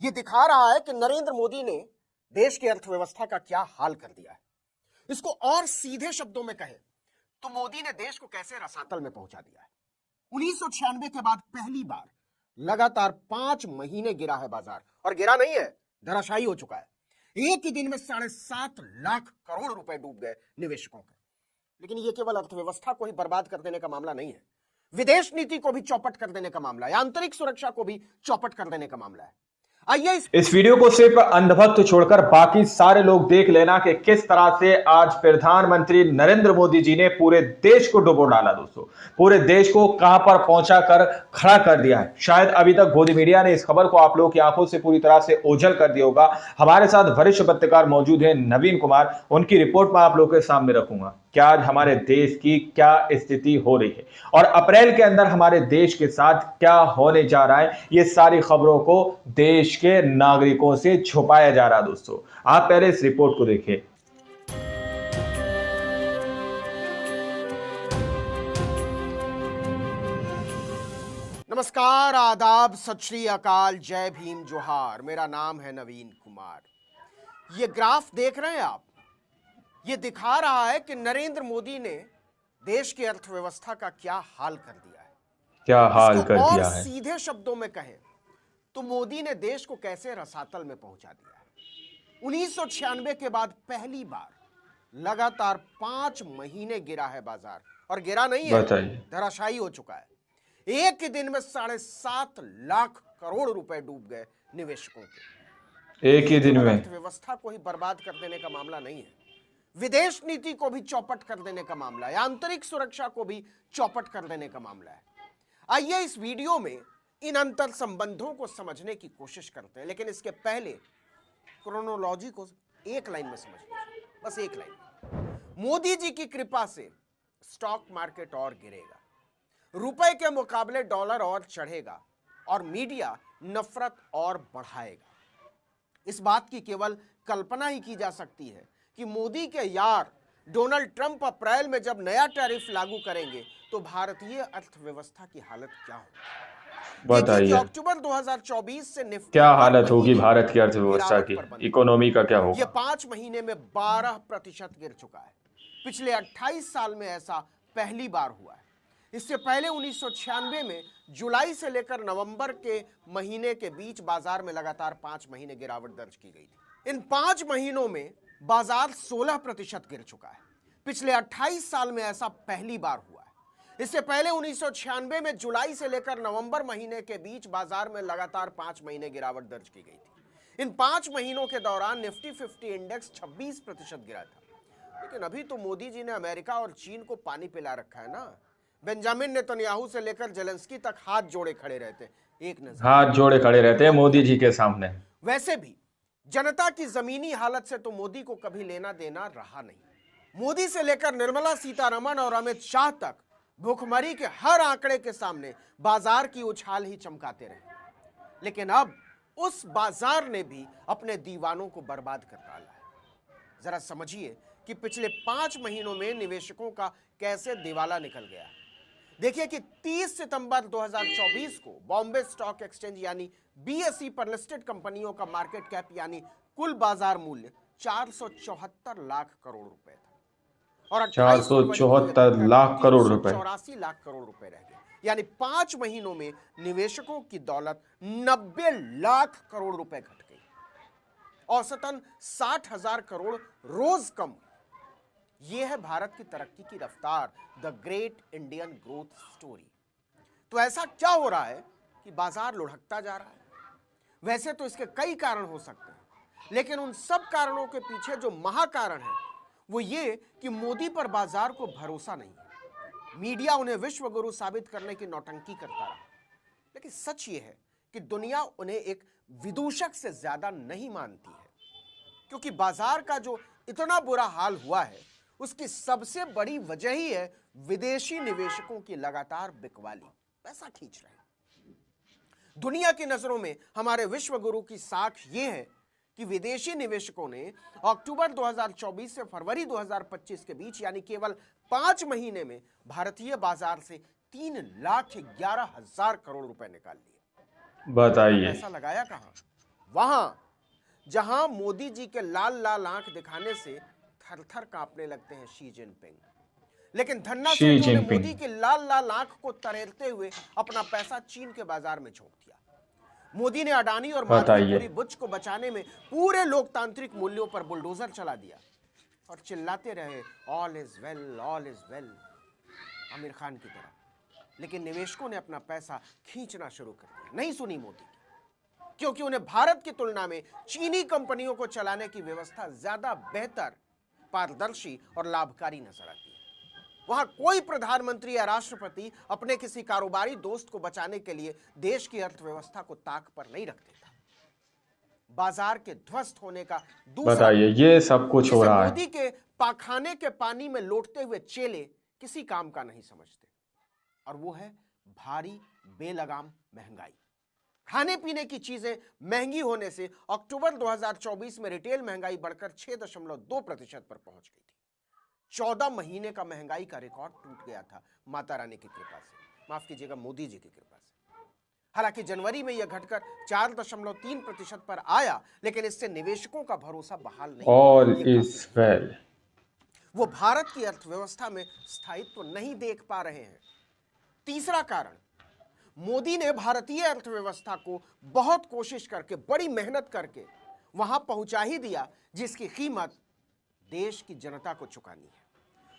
ये दिखा रहा है कि नरेंद्र मोदी ने देश की अर्थव्यवस्था का क्या हाल कर दिया है। इसको और सीधे शब्दों में कहें तो मोदी ने देश को कैसे रसातल में पहुंचा दिया है। 1996 के बाद पहली बार लगातार 5 महीने गिरा है बाजार, और गिरा नहीं है, धराशायी हो चुका है। एक ही दिन में 7.5 लाख करोड़ रुपए डूब गए निवेशकों के। लेकिन यह केवल अर्थव्यवस्था को ही बर्बाद कर देने का मामला नहीं है, विदेश नीति को भी चौपट कर देने का मामला है, आंतरिक सुरक्षा को भी चौपट कर देने का मामला है। आइए इस वीडियो को सिर्फ अंधभक्त छोड़कर बाकी सारे लोग देख लेना कि किस तरह से आज प्रधानमंत्री नरेंद्र मोदी जी ने पूरे देश को डुबो डाला। दोस्तों, पूरे देश को कहां पर पहुंचा कर खड़ा कर दिया है। शायद अभी तक गोदी मीडिया ने इस खबर को आप लोगों की आंखों से पूरी तरह से ओझल कर दिया होगा। हमारे साथ वरिष्ठ पत्रकार मौजूद हैं नवीन कुमार, उनकी रिपोर्ट मैं आप लोगों के सामने रखूंगा कि आज हमारे देश की क्या स्थिति हो रही है और अप्रैल के अंदर हमारे देश के साथ क्या होने जा रहा है। ये सारी खबरों को देश के नागरिकों से छुपाया जा रहा है। दोस्तों, आप पहले इस रिपोर्ट को देखिए। नमस्कार, आदाब, सत श्री अकाल, जय भीम, जोहार। मेरा नाम है नवीन कुमार। ये ग्राफ देख रहे हैं आप, ये दिखा रहा है कि नरेंद्र मोदी ने देश की अर्थव्यवस्था का क्या हाल कर दिया है। क्या हाल कर और दिया है। सीधे शब्दों में कहें तो मोदी ने देश को कैसे रसातल में पहुंचा दिया है। 1996 के बाद पहली बार लगातार 5 महीने गिरा है बाजार, और गिरा नहीं है, धराशायी हो चुका है। एक ही दिन में 7.5 लाख करोड़ रुपए डूब गए निवेशकों के। एक ही दिन में अर्थव्यवस्था को ही बर्बाद कर देने का मामला नहीं है, विदेश नीति को भी चौपट कर देने का मामला है, आंतरिक सुरक्षा को भी चौपट कर देने का मामला है। आइए इस वीडियो में इन अंतर संबंधों को समझने की कोशिश करते हैं, लेकिन इसके पहले क्रोनोलॉजी को एक लाइन में समझ लीजिए, बस एक लाइन। मोदी जी की कृपा से स्टॉक मार्केट और गिरेगा, रुपए के मुकाबले डॉलर और चढ़ेगा, और मीडिया नफरत और बढ़ाएगा। इस बात की केवल कल्पना ही की जा सकती है कि मोदी के यार डोनाल्ड ट्रंप अप्रैल में जब नया टैरिफ लागू करेंगे तो भारतीय अर्थव्यवस्था की हालत क्या होगी। बताइए, अक्टूबर 2024 से निफ्टी क्या हालत होगी भारत की अर्थव्यवस्था की, इकोनॉमी का क्या होगा। ये 5 महीने में 12% गिर चुका है। पिछले 28 साल में ऐसा पहली बार हुआ है। इससे पहले 1996 में जुलाई से लेकर नवंबर के महीने के बीच बाजार में लगातार 5 महीने गिरावट दर्ज की गई थी। इन 5 महीनों में बाजार 16% गिर चुका है। पिछले 28 साल में ऐसा पहली बार हुआ है। इससे पहले 1996 में जुलाई से लेकर नवंबर महीने के बीच बाजार में लगातार 5 महीने गिरावट दर्ज की गई थी। इन 5 महीनों के दौरान निफ्टी 50 इंडेक्स 26% गिरा था। लेकिन अभी तो मोदी जी ने अमेरिका और चीन को पानी पिला रखा है ना। बेंजामिन नेतन्याहू से लेकर जेलेंस्की तक हाथ जोड़े खड़े रहते, एक नजर हाथ जोड़े खड़े रहते हैं मोदी जी के सामने। वैसे भी जनता की जमीनी हालत से तो मोदी को कभी लेना देना रहा नहीं। मोदी से लेकर निर्मला सीतारमण और अमित शाह तक भूखमरी के हर आंकड़े के सामने बाजार की उछाल ही चमकाते रहे। लेकिन अब उस बाजार ने भी अपने दीवानों को बर्बाद कर डाला है। जरा समझिए कि पिछले 5 महीनों में निवेशकों का कैसे दिवाला निकल गया। देखिए कि 30 सितंबर 2024 को बॉम्बे स्टॉक एक्सचेंज यानी बीएसई पर लिस्टेड कंपनियों का मार्केट कैप यानी कुल बाजार मूल्य 474 लाख करोड़ रुपए था, और 474 लाख करोड़ रुपए 84 लाख करोड़ रुपए रह गए। यानी 5 महीनों में निवेशकों की दौलत 90 लाख करोड़ रुपए घट गई। औसतन 60,000 करोड़ रोज कम। यह है भारत की तरक्की की रफ्तार, the great Indian growth story. तो ऐसा क्या हो रहा है कि बाजार लुढ़कता जा रहा है। वैसे तो इसके कई कारण हो सकते हैं, लेकिन उन सब कारणों के पीछे जो महाकारण है वो ये कि मोदी पर बाजार को भरोसा नहीं है। मीडिया उन्हें विश्व गुरु साबित करने की नौटंकी करता रहा। लेकिन सच ये है कि दुनिया उन्हें एक विदूषक से ज्यादा नहीं मानती है, क्योंकि बाजार का जो इतना बुरा हाल हुआ है उसकी सबसे बड़ी वजह ही है विदेशी निवेशकों की लगातार बिकवाली, पैसा खींच रहे हैं। दुनिया की नजरों में हमारे विश्व गुरु की साख ये है कि विदेशी निवेशकों ने अक्टूबर 2024 से फरवरी 2025 के बीच यानी केवल 5 महीने में भारतीय बाजार से 3,11,000 करोड़ रुपए निकाल लिए। बताइए, पैसा लगाया कहां? वहां जहां मोदी जी के लाल लाल आंख दिखाने से थर थर कांपने लगते हैं शी जिनपिंग, लेकिन धन्ना शी सेठों ने जिनपिंग। मोदी के लाल लाल आंख को तरेरते हुए अपना पैसा चीन के बाजार में झोंक दिया। मोदी ने अडानी और बताइए। माधवीपुरी बुच को बचाने में पूरे लोकतांत्रिक मूल्यों पर बुलडोजर चला दिया और चिल्लाते रहे all is well, all is well, Aamir Khan की तरह। लेकिन निवेशकों ने अपना पैसा खींचना शुरू कर दिया। नहीं सुनी मोदी की, क्योंकि उन्हें भारत की तुलना में चीनी कंपनियों को चलाने की व्यवस्था ज्यादा बेहतर, पारदर्शी और लाभकारी नजर आती है। वहां कोई प्रधानमंत्री या राष्ट्रपति अपने किसी कारोबारी दोस्त को बचाने के लिए देश की अर्थव्यवस्था को ताक पर नहीं रख देता। बाजार के ध्वस्त होने का दूसरा बताइए, ये सब कुछ हो जिसे रहा है। मोदी के पाखाने के पानी में लौटते हुए चेले किसी काम का नहीं समझते, और वो है भारी बेलगाम महंगाई। खाने पीने की चीजें महंगी होने से अक्टूबर 2024 में रिटेल महंगाई बढ़कर 6.2% पर पहुंच गई थी। 14 महीने का महंगाई का रिकॉर्ड टूट गया था माता रानी की कृपा से, माफ कीजिएगा मोदी जी की कृपा से। हालांकि जनवरी में यह घटकर 4.3% पर आया, लेकिन इससे निवेशकों का भरोसा बहाल नहीं हुआ। ऑल ये काफी इज वेल। वो भारत की अर्थव्यवस्था में स्थायित्व नहीं देख पा रहे हैं। तीसरा कारण, मोदी ने भारतीय अर्थव्यवस्था को बहुत कोशिश करके, बड़ी मेहनत करके वहां पहुंचा ही दिया जिसकी कीमत देश की जनता को चुकानी है।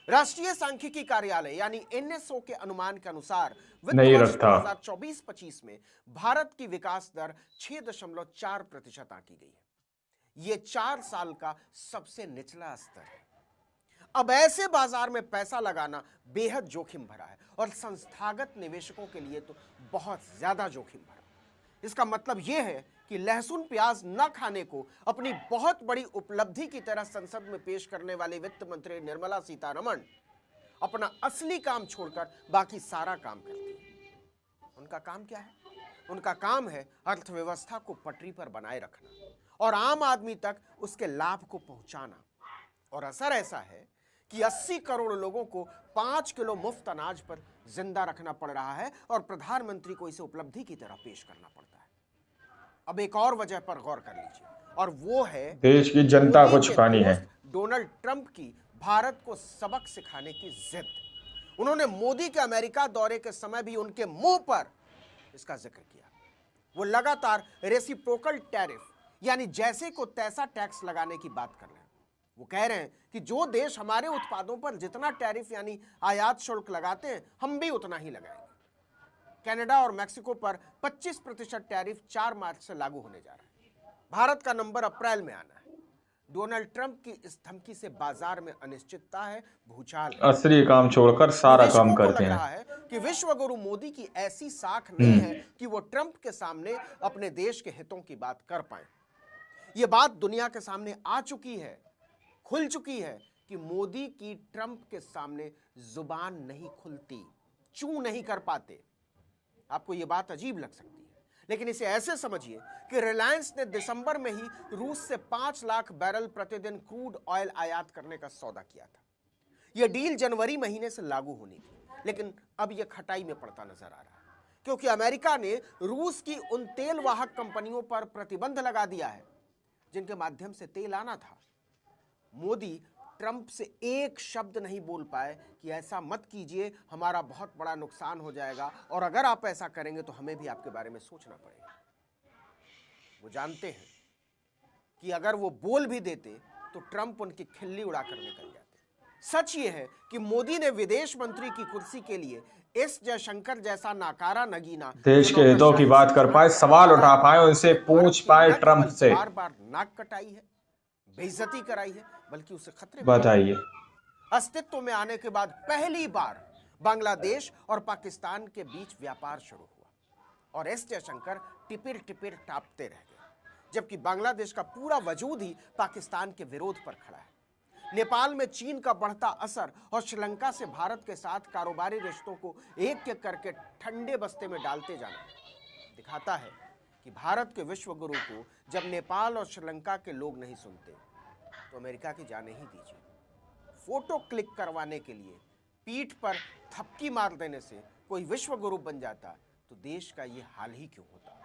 राष्ट्रीय सांख्यिकी कार्यालय यानी एनएसओ के अनुमान के अनुसार वित्त नहीं वर्ष रखता। 2024-25 में भारत की विकास दर 6.4% आंकी गई है। यह 4 साल का सबसे निचला स्तर है। अब ऐसे बाजार में पैसा लगाना बेहद जोखिम भरा है और संस्थागत निवेशकों के लिए तो बहुत ज्यादा जोखिम भरा। इसका मतलब यह है कि लहसुन प्याज न खाने को अपनी बहुत बड़ी उपलब्धि की तरह संसद में पेश करने वाले वित्त मंत्री निर्मला सीतारमण अपना असली काम छोड़कर बाकी सारा काम करती है। उनका काम क्या है? उनका काम है अर्थव्यवस्था को पटरी पर बनाए रखना और आम आदमी तक उसके लाभ को पहुंचाना। और असर ऐसा है कि 80 करोड़ लोगों को 5 किलो मुफ्त अनाज पर जिंदा रखना पड़ रहा है और प्रधानमंत्री को इसे उपलब्धि की तरह पेश करना पड़ता है। अब एक और वजह पर गौर कर लीजिए, और वो है देश की जनता को मोदी के छुपानी है। दोस्त डोनाल्ड ट्रंप की भारत को सबक सिखाने की जिद। उन्होंने मोदी के अमेरिका दौरे के समय भी उनके मुंह पर इसका जिक्र किया। वो लगातार रेसिप्रोकल टैरिफ यानी जैसे को तैसा टैक्स लगाने की बात कर रहे हैं। वो कह रहे हैं कि जो देश हमारे उत्पादों पर जितना टैरिफ यानी आयात शुल्क लगाते हैं, हम भी उतना ही लगाएंगे। कनाडा और मैक्सिको पर 25% टैरिफ 4 मार्च से लागू होने जा रहा है। भारत का नंबर अप्रैल में आना है। डोनाल्ड ट्रंप की इस धमकी से बाजार में अनिश्चितता है, भूचाल है। असली काम छोड़कर सारा काम निवेशकों को करते लग हैं। रहा है कि विश्व गुरु मोदी की ऐसी साख नहीं है कि वो ट्रंप के सामने अपने देश के हितों की बात कर पाए। ये बात दुनिया के सामने आ चुकी है, खुल चुकी है कि मोदी की ट्रंप के सामने जुबान नहीं खुलती, चू नहीं कर पाते। आपको यह बात अजीब लग सकती है, लेकिन इसे ऐसे समझिए कि रिलायंस ने दिसंबर में ही रूस से 5 लाख बैरल प्रतिदिन क्रूड ऑयल आयात करने का सौदा किया था। यह डील जनवरी महीने से लागू होनी थी, लेकिन अब यह खटाई में पड़ता नजर आ रहा है, क्योंकि अमेरिका ने रूस की उन तेल वाहक कंपनियों पर प्रतिबंध लगा दिया है जिनके माध्यम से तेल आना था। मोदी ट्रंप से एक शब्द नहीं बोल पाए कि ऐसा मत कीजिए, हमारा बहुत बड़ा नुकसान हो जाएगा, और अगर आप ऐसा करेंगे तो हमें भी आपके बारे में सोचना पड़ेगा। वो जानते हैं कि अगर वो बोल भी देते तो ट्रंप उनकी खिल्ली उड़ाकर निकल जाते। सच ये है कि मोदी ने विदेश मंत्री की कुर्सी के लिए एस जयशंकर जैसा नाकारा नगीना देश के हितों की बात कर पाए, सवाल उठा पाए, उनसे पूछ पाए ट्रंप से। बार बार नाक कटाई है, बेइज्जती कराई है, बल्कि उसे खतरे में बताइए। अस्तित्व में आने के बाद पहली बार बांग्लादेश और पाकिस्तान के बीच व्यापार शुरू हुआ और एस जयशंकर टिपिर टिपिर टापते रह गए, जबकि बांग्लादेश का पूरा वजूद ही पाकिस्तान के विरोध पर खड़ा है। नेपाल में चीन का बढ़ता असर और श्रीलंका से भारत के साथ कारोबारी रिश्तों को एक एक करके ठंडे बस्ते में डालते जाना दिखाता है कि भारत के विश्व गुरु को जब नेपाल और श्रीलंका के लोग नहीं सुनते तो अमेरिका की जाने ही दीजिए। फोटो क्लिक करवाने के लिए पीठ पर थपकी मार देने से कोई विश्व गुरु बन जाता तो देश का ये हाल ही क्यों होता।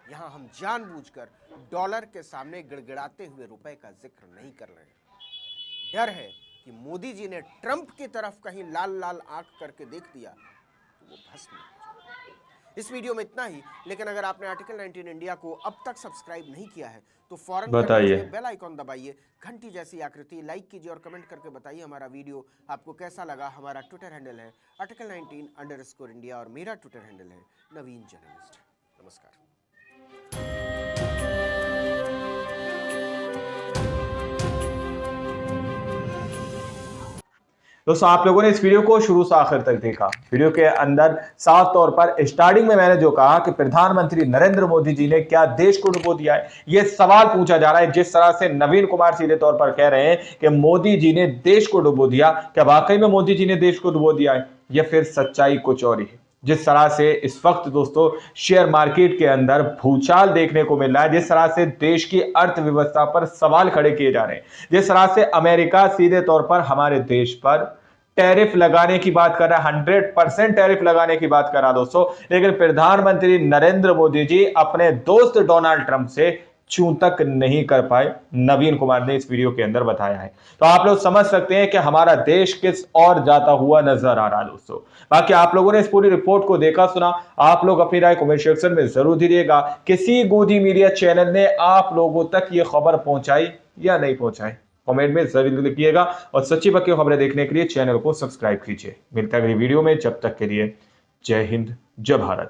यहां हम जानबूझकर डॉलर के सामने गिड़गिड़ाते हुए रुपए का जिक्र नहीं कर रहे हैं। डर है कि मोदी जी ने ट्रंप की तरफ कहीं लाल लाल आंख करके देख दिया तो वो भस्म हो जाए। इस वीडियो में इतना ही, लेकिन अगर आपने आर्टिकल 19 इंडिया को अब तक सब्सक्राइब नहीं किया है तो फौरन बताइए, बेल आइकॉन दबाइए, घंटी जैसी आकृति लाइक कीजिए और कमेंट करके बताइए हमारा वीडियो आपको कैसा लगा। हमारा ट्विटर हैंडल है article19_India और मेरा ट्विटर हैंडल है नवीन जर्नलिस्ट। नमस्कार। दोस्तों, आप लोगों ने इस वीडियो को शुरू से आखिर तक देखा। वीडियो के अंदर साफ तौर पर स्टार्टिंग में मैंने जो कहा कि प्रधानमंत्री नरेंद्र मोदी जी ने क्या देश को डुबो दिया है, यह सवाल पूछा जा रहा है। जिस तरह से नवीन कुमार सीधे तौर पर कह रहे हैं कि मोदी जी ने देश को डुबो दिया, क्या वाकई में मोदी जी ने देश को डुबो दिया है या फिर सच्चाई कुछ और ही है? जिस तरह से इस वक्त दोस्तों शेयर मार्केट के अंदर भूचाल देखने को मिल रहा है, जिस तरह से देश की अर्थव्यवस्था पर सवाल खड़े किए जा रहे हैं, जिस तरह से अमेरिका सीधे तौर पर हमारे देश पर टैरिफ लगाने की बात कर रहा है, 100% टैरिफ लगाने की बात कर रहा है दोस्तों, लेकिन प्रधानमंत्री नरेंद्र मोदी जी अपने दोस्त डोनाल्ड ट्रंप से चूं तक नहीं कर पाए, नवीन कुमार ने इस वीडियो के अंदर बताया है। तो आप लोग समझ सकते हैं कि हमारा देश किस और जाता हुआ नजर आ रहा है दोस्तों। बाकी आप लोगों ने इस पूरी रिपोर्ट को देखा सुना, आप लोग अपनी राय कमेंट सेक्शन में जरूर दीजिएगा। किसी गोदी मीडिया चैनल ने आप लोगों तक ये खबर पहुंचाई या नहीं पहुंचाई, कमेंट में जरूर लिखिएगा और सच्ची पक्की खबरें देखने के लिए चैनल को सब्सक्राइब कीजिए। मिलता है अगली वीडियो में, जब तक के लिए जय हिंद, जय भारत।